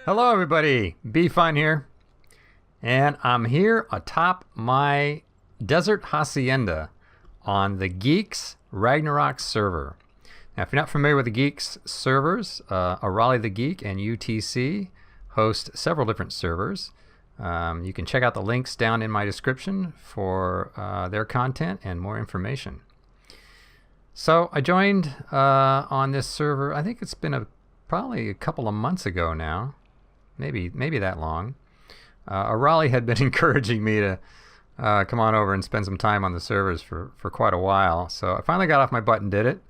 Hello everybody, Be Fun here, and I'm here atop my desert hacienda on the Geeks Ragnarok server. Now if you're not familiar with the Geeks servers, Arahli the Geek and UTC host several different servers. You can check out the links down in my description for their content and more information. So I joined on this server, I think it's been probably a couple of months ago now. Maybe that long. Arahli had been encouraging me to come on over and spend some time on the servers for quite a while. So I finally got off my butt and did it.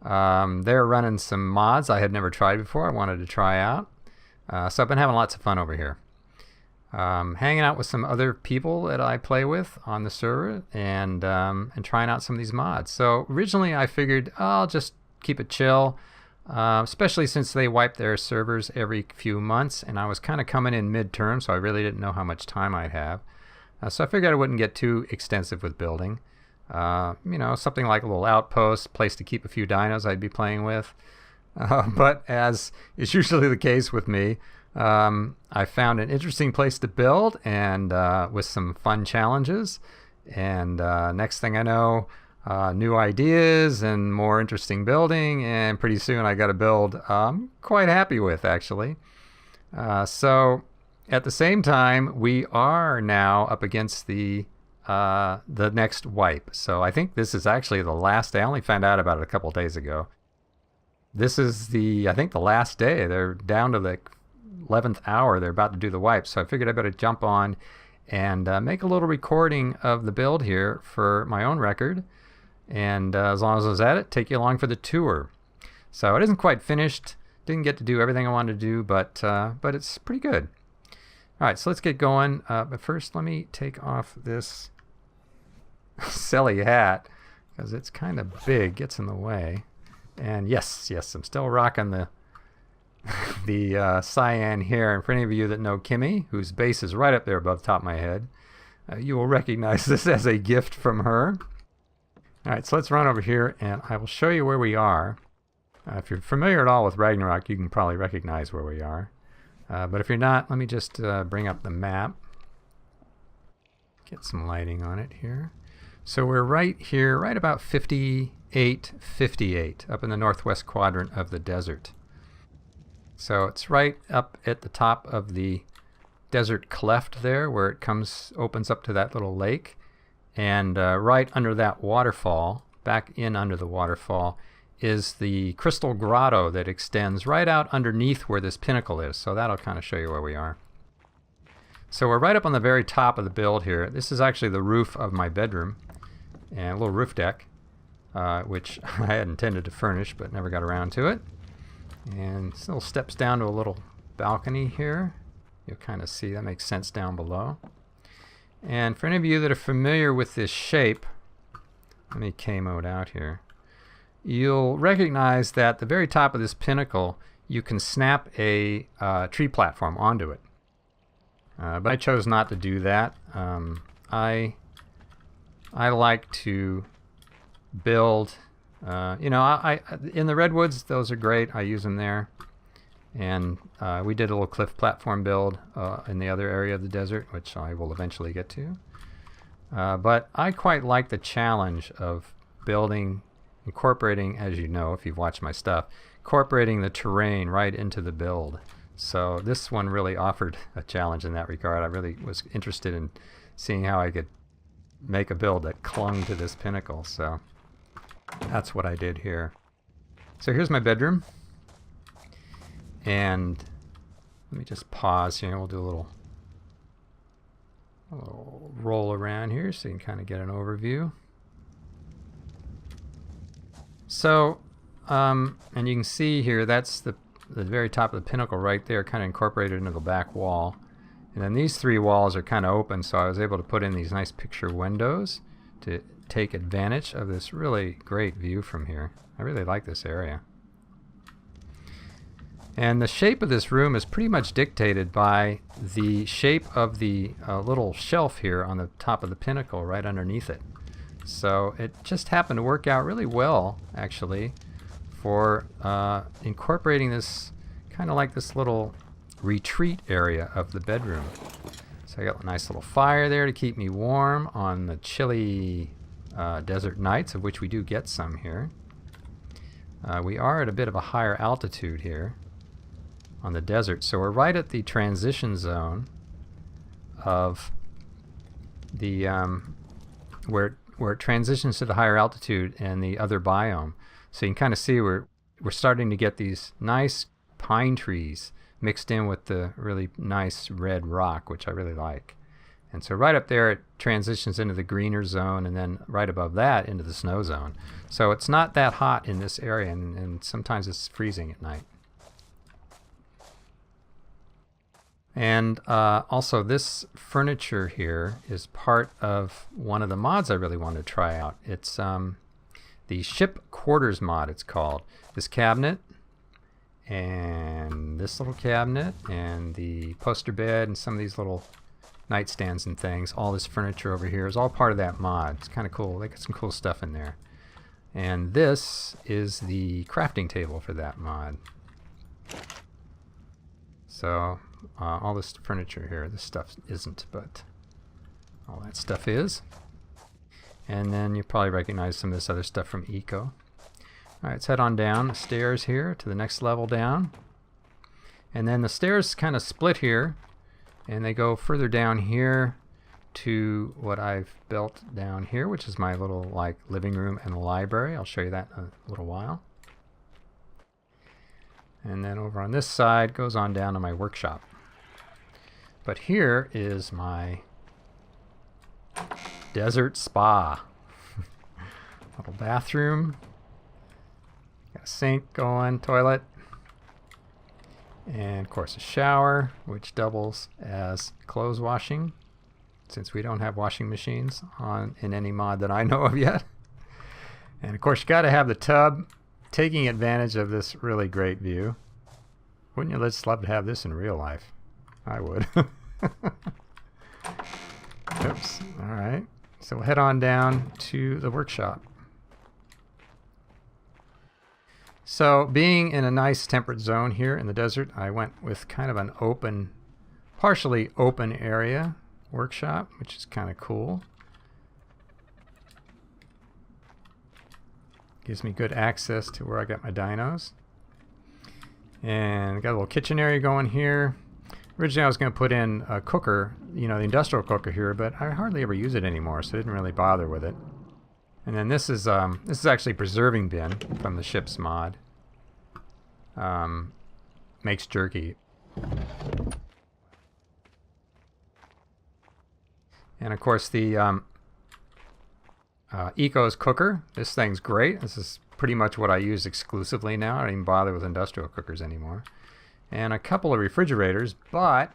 They're running some mods I had never tried before. I wanted to try out. So I've been having lots of fun over here. Hanging out with some other people that I play with on the server and trying out some of these mods. So originally I figured I'll just keep it chill. Especially since they wipe their servers every few months, and I was kind of coming in mid-term, so I really didn't know how much time I'd have. So I figured I wouldn't get too extensive with building. Something like a little outpost, place to keep a few dinos I'd be playing with. But as is usually the case with me, I found an interesting place to build, and with some fun challenges. And next thing I know, new ideas and more interesting building, and pretty soon I got a build I'm quite happy with, actually. So at the same time, we are now up against the next wipe. So I think this is actually the last day. I only found out about it a couple days ago. This is I think the last day. They're down to the 11th hour. They're about to do the wipe. So I figured I better jump on and make a little recording of the build here for my own record. And as long as I was at it, take you along for the tour. So it isn't quite finished. Didn't get to do everything I wanted to do, but it's pretty good. All right, so let's get going. But first, let me take off this silly hat because it's kind of big, gets in the way. And yes, I'm still rocking the cyan hair. And for any of you that know Kimmy, whose base is right up there above the top of my head, you will recognize this as a gift from her. Alright, so let's run over here and I will show you where we are. If you're familiar at all with Ragnarok, you can probably recognize where we are. But if you're not, let me just bring up the map. Get some lighting on it here. So we're right here, right about 58, up in the northwest quadrant of the desert. So it's right up at the top of the desert cleft there, where it opens up to that little lake. And right under that waterfall, back in under the waterfall, is the crystal grotto that extends right out underneath where this pinnacle is. So that'll kind of show you where we are. So we're right up on the very top of the build here. This is actually the roof of my bedroom, and a little roof deck, which I had intended to furnish but never got around to it. And this little steps down to a little balcony here. You'll kind of see that makes sense down below. And for any of you that are familiar with this shape, let me K-mode out here, you'll recognize that at the very top of this pinnacle, you can snap a tree platform onto it. But I chose not to do that. I like to build, in the redwoods, those are great. I use them there. And we did a little cliff platform build in the other area of the desert, which I will eventually get to. But I quite like the challenge of incorporating, as you know, if you've watched my stuff, incorporating the terrain right into the build. So this one really offered a challenge in that regard. I really was interested in seeing how I could make a build that clung to this pinnacle. So that's what I did here. So here's my bedroom. And let me just pause here. We'll do a little roll around here so you can kind of get an overview. So, and you can see here, that's the very top of the pinnacle right there, kind of incorporated into the back wall. And then these three walls are kind of open, so I was able to put in these nice picture windows to take advantage of this really great view from here. I really like this area. And the shape of this room is pretty much dictated by the shape of the little shelf here on the top of the pinnacle right underneath it. So it just happened to work out really well, actually, for incorporating this kind of like this little retreat area of the bedroom. So I got a nice little fire there to keep me warm on the chilly desert nights, of which we do get some here. We are at a bit of a higher altitude here on the desert, so we're right at the transition zone of the where it transitions to the higher altitude and the other biome. So you can kind of see we're starting to get these nice pine trees mixed in with the really nice red rock, which I really like. And so right up there it transitions into the greener zone, and then right above that into the snow zone. So it's not that hot in this area, and sometimes it's freezing at night. And also this furniture here is part of one of the mods I really wanted to try out. It's the Ship Quarters mod, it's called. This cabinet and this little cabinet and the poster bed and some of these little nightstands and things, all this furniture over here is all part of that mod. It's kind of cool. They got some cool stuff in there. And this is the crafting table for that mod. So all this furniture here, this stuff isn't, but all that stuff is. And then you probably recognize some of this other stuff from Eco. All right, let's head on down the stairs here to the next level down. And then the stairs kind of split here, and they go further down here to what I've built down here, which is my little like living room and library. I'll show you that in a little while. And then over on this side goes on down to my workshop. But here is my desert spa. Little bathroom. Got a sink going, toilet. And of course a shower, which doubles as clothes washing, since we don't have washing machines in any mod that I know of yet. And of course you got to have the tub, taking advantage of this really great view. Wouldn't you just love to have this in real life? I would. Oops. All right. So we'll head on down to the workshop. So being in a nice temperate zone here in the desert, I went with kind of an open, partially open area workshop, which is kind of cool. Gives me good access to where I got my dinos. And got a little kitchen area going here. Originally I was going to put in a cooker, you know, the industrial cooker here, but I hardly ever use it anymore, so I didn't really bother with it. And then this is actually a preserving bin from the ship's mod. Makes jerky. And of course the Eco's cooker. This thing's great. This is pretty much what I use exclusively now. I don't even bother with industrial cookers anymore. And a couple of refrigerators, but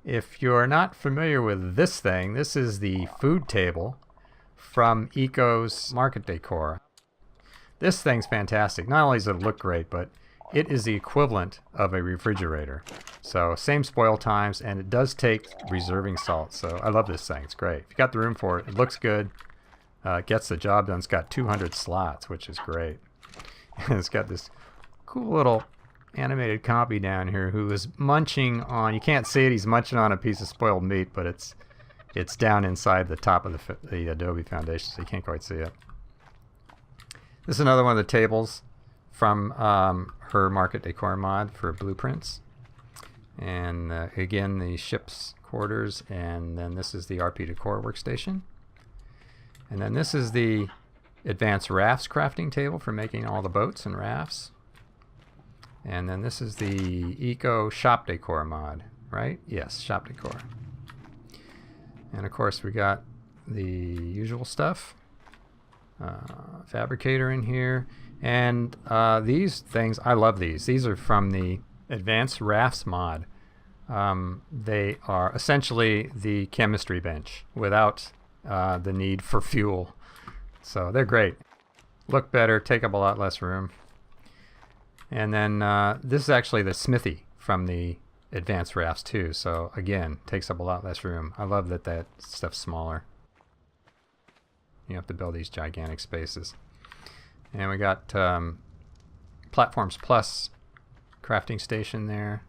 if you're not familiar with this thing, this is the food table from Eco's Market Decor. This thing's fantastic. Not only does it look great, but it is the equivalent of a refrigerator. So same spoil times, and it does take reserving salt. So I love this thing. It's great. If you got the room for it, it looks good. It gets the job done. It's got 200 slots, which is great. And it's got this cool little animated copy down here who is munching on, you can't see it, he's munching on a piece of spoiled meat, but it's down inside the top of the Adobe foundation, so you can't quite see it. This is another one of the tables from her Market Decor mod for blueprints. And again, the ship's quarters, and then this is the RP Decor workstation. And then this is the advanced rafts crafting table for making all the boats and rafts. And then this is the Eco Shop Decor mod, right? Yes, Shop Decor. And of course we got the usual stuff. Fabricator in here. And these things, I love these. These are from the Advanced Rafts mod. They are essentially the chemistry bench without the need for fuel. So they're great. Look better, take up a lot less room. And then this is actually the smithy from the Advanced Rafts too. So again, takes up a lot less room. I love that that stuff's smaller. You have to build these gigantic spaces. And we got Platforms Plus crafting station there.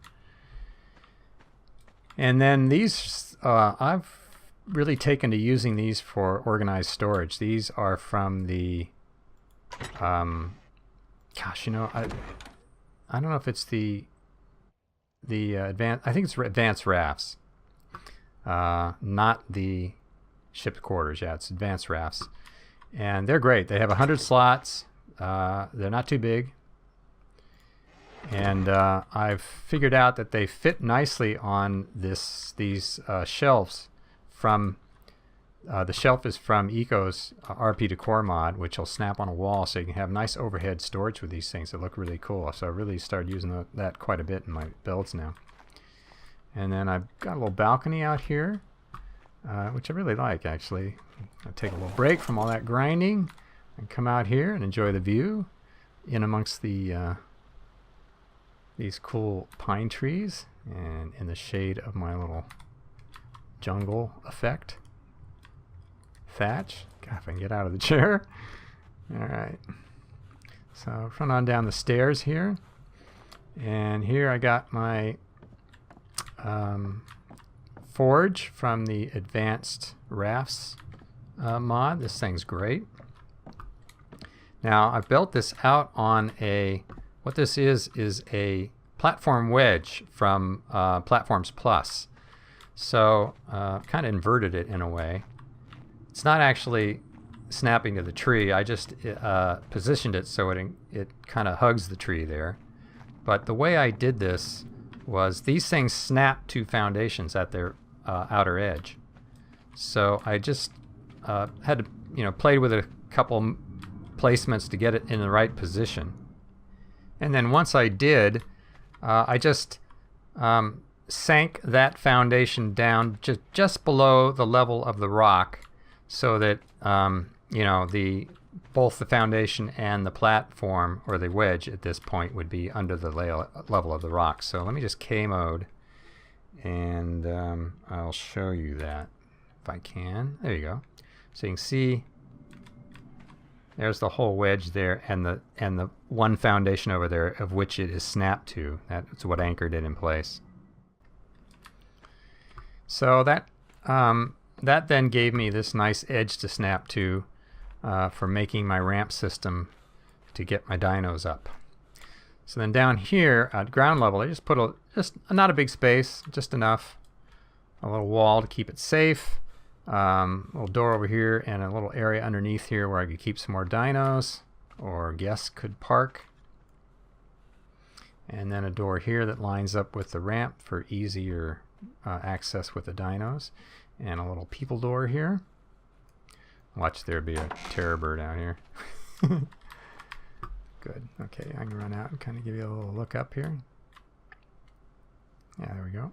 And then these, I've really taken to using these for organized storage. These are from the, gosh, you know, I don't know if it's the advanced, I think it's advanced rafts, not the shipped quarters. Yeah, it's advanced rafts. And they're great. They have 100 slots. They're not too big. And I've figured out that they fit nicely on these shelves from the shelf is from Eco's RP Decor mod, which will snap on a wall, so you can have nice overhead storage with these things that look really cool. So I really started using that quite a bit in my builds now. And then I've got a little balcony out here, which I really like, actually. I'll take a little break from all that grinding and come out here and enjoy the view in amongst the these cool pine trees and in the shade of my little jungle effect thatch. God, if I can get out of the chair. Alright, so run on down the stairs here, and here I got my forge from the advanced rafts mod. This thing's great. Now I've built this out on what this is a platform wedge from Platforms Plus. So kind of inverted it in a way. It's not actually snapping to the tree. I just positioned it so it kind of hugs the tree there. But the way I did this was these things snap to foundations at their outer edge. So I just had to play with a couple placements to get it in the right position. And then once I did, I just sank that foundation down just below the level of the rock, so that both the foundation and the platform, or the wedge at this point, would be under the level of the rock. So let me just K mode, and I'll show you that if I can. There you go. So you can see there's the whole wedge there, and the one foundation over there of which it is snapped to. That's what anchored it in place. So that then gave me this nice edge to snap to for making my ramp system to get my dinos up. So then down here at ground level, I just put just not a big space, just enough, a little wall to keep it safe. Little door over here and a little area underneath here where I could keep some more dinos or guests could park. And then a door here that lines up with the ramp for easier access with the dinos. And a little people door here. Watch there be a terror bird out here. Good. Okay, I can run out and kind of give you a little look up here. Yeah, there we go.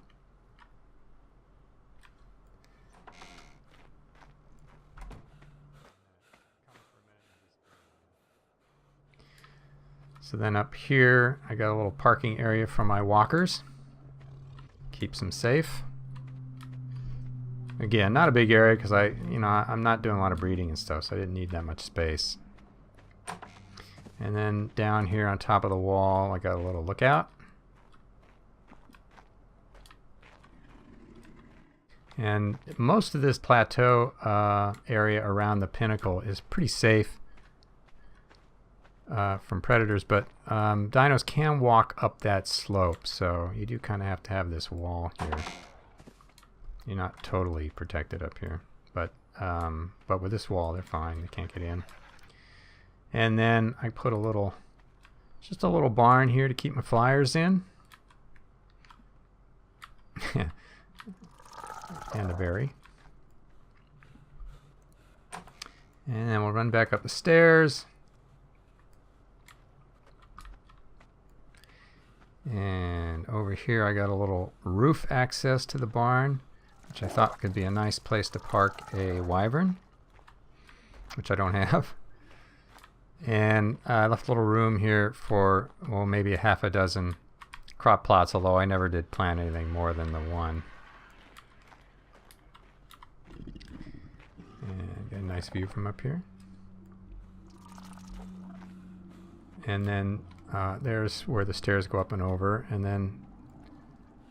So then up here, I got a little parking area for my walkers. Keeps them safe. Again, not a big area because I'm not doing a lot of breeding and stuff, so I didn't need that much space. And then down here on top of the wall, I got a little lookout. And most of this plateau area around the Pinnacle is pretty safe from predators, but dinos can walk up that slope, so you do kind of have to have this wall here. You're not totally protected up here, but with this wall they're fine. They can't get in. And then I put just a little barn here to keep my flyers in. And a berry. And then we'll run back up the stairs. And over here I got a little roof access to the barn, which I thought could be a nice place to park a wyvern, which I don't have. And I left a little room here for, well, maybe a half a dozen crop plots, although I never did plant anything more than the one. And get a nice view from up here. And then there's where the stairs go up and over, and then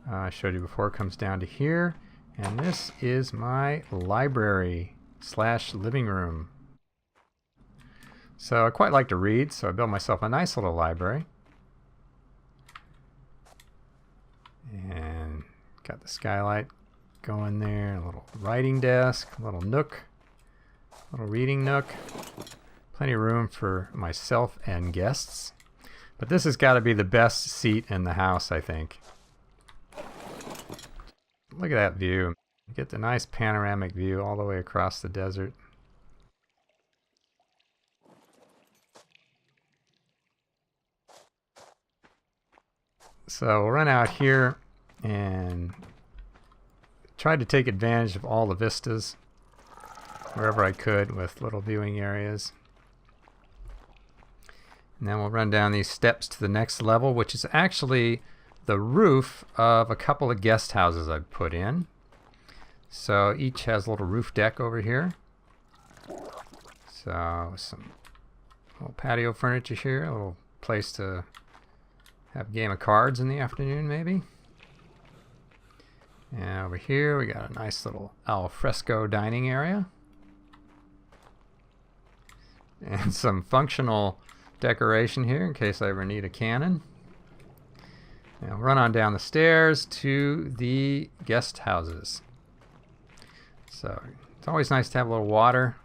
I showed you before, comes down to here. And this is my library / living room. So I quite like to read, so I built myself a nice little library. And got the skylight going there, a little writing desk, a little nook, a little reading nook. Plenty of room for myself and guests. But this has got to be the best seat in the house, I think. Look at that view. You get the nice panoramic view all the way across the desert. So we'll run out here and try to take advantage of all the vistas wherever I could with little viewing areas. And then we'll run down these steps to the next level, which is actually the roof of a couple of guest houses I've put in. So each has a little roof deck over here. So some little patio furniture here, a little place to have a game of cards in the afternoon maybe. And over here we got a nice little al fresco dining area. And some functional decoration here in case I ever need a cannon. Now run on down the stairs to the guest houses. So it's always nice to have a little water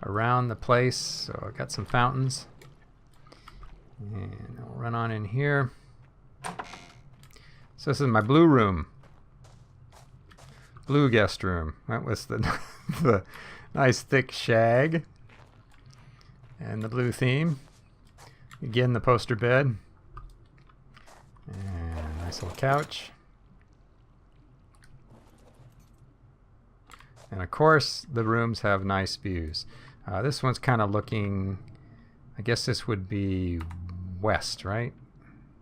around the place. So I've got some fountains. And I'll run on in here. So this is my blue room. Blue guest room. That was the, the nice thick shag. And the blue theme. Again, the poster bed. And a nice little couch. And of course, the rooms have nice views. This one's kind of looking, I guess this would be west, right?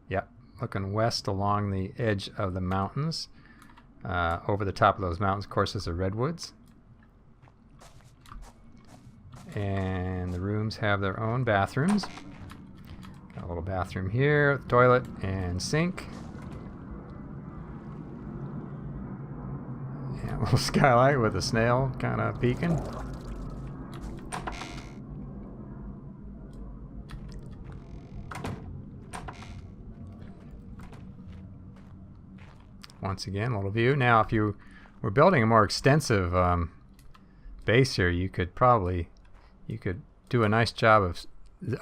Yep, looking west along the edge of the mountains. Over the top of those mountains, of course, is the redwoods. And the rooms have their own bathrooms. Got a little bathroom here, toilet and sink. And a little skylight with a snail kind of peeking. Once again, a little view. Now, if you were building a more extensive base here, you could do a nice job of,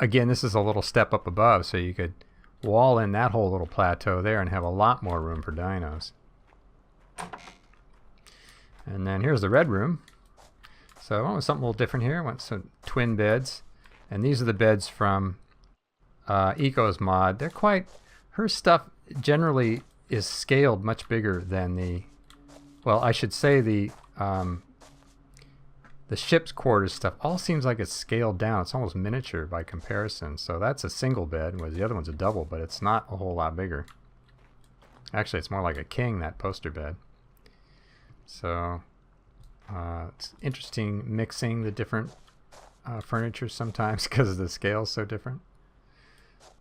again, this is a little step up above, so you could wall in that whole little plateau there and have a lot more room for dinos. And then here's the red room. So I went with something a little different here. I went with some twin beds. And these are the beds from Eco's mod. They're quite, her stuff generally is scaled much bigger than the, well, I should say the ship's quarters stuff all seems like it's scaled down. It's almost miniature by comparison. So that's a single bed, whereas the other one's a double, but it's not a whole lot bigger. Actually, it's more like a king, that poster bed. So it's interesting mixing the different furniture sometimes because the scale is so different.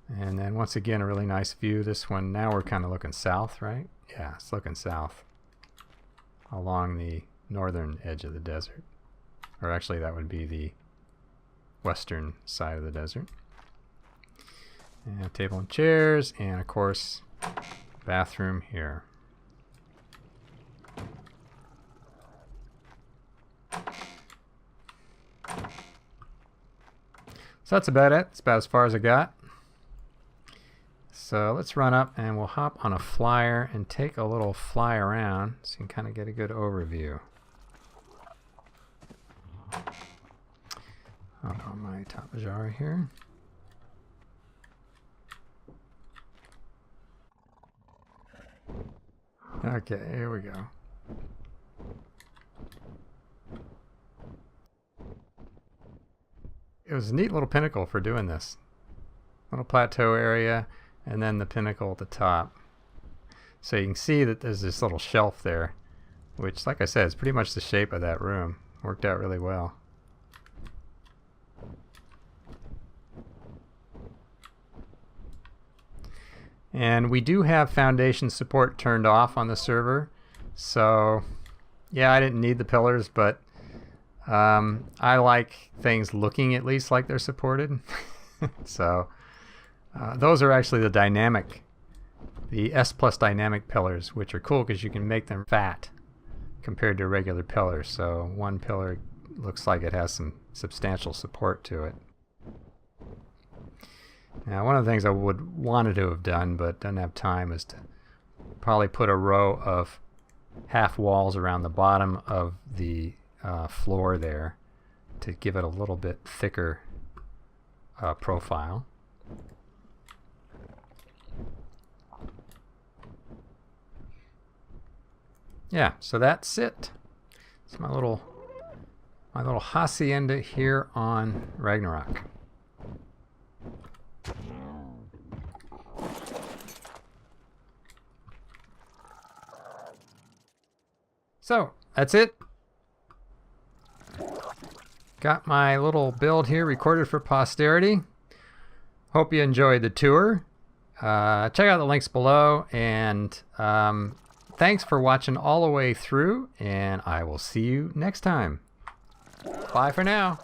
And then once again, a really nice view. This one, now we're kind of looking south, right? Yeah, it's looking south along the northern edge of the desert. Or actually, that would be the western side of the desert. And a table and chairs, and of course, bathroom here. So that's about it. It's about as far as I got. So let's run up and we'll hop on a flyer and take a little fly around so you can kind of get a good overview. Hold on my top jar here. Okay, here we go. It was a neat little pinnacle for doing this. Little plateau area and then the pinnacle at the top. So you can see that there's this little shelf there, which, like I said, is pretty much the shape of that room. Worked out really well. And we do have foundation support turned off on the server. So yeah, I didn't need the pillars, but I like things looking at least like they're supported. So those are actually the S Plus dynamic pillars, which are cool because you can make them fat compared to regular pillars. So one pillar looks like it has some substantial support to it. Now, one of the things I would wanted to have done but didn't have time is to probably put a row of half walls around the bottom of the floor there to give it a little bit thicker profile. Yeah, so that's it. It's my little hacienda here on Ragnarok. So that's it. Got my little build here recorded for posterity. Hope you enjoyed the tour. Check out the links below, and thanks for watching all the way through, and I will see you next time. Bye for now.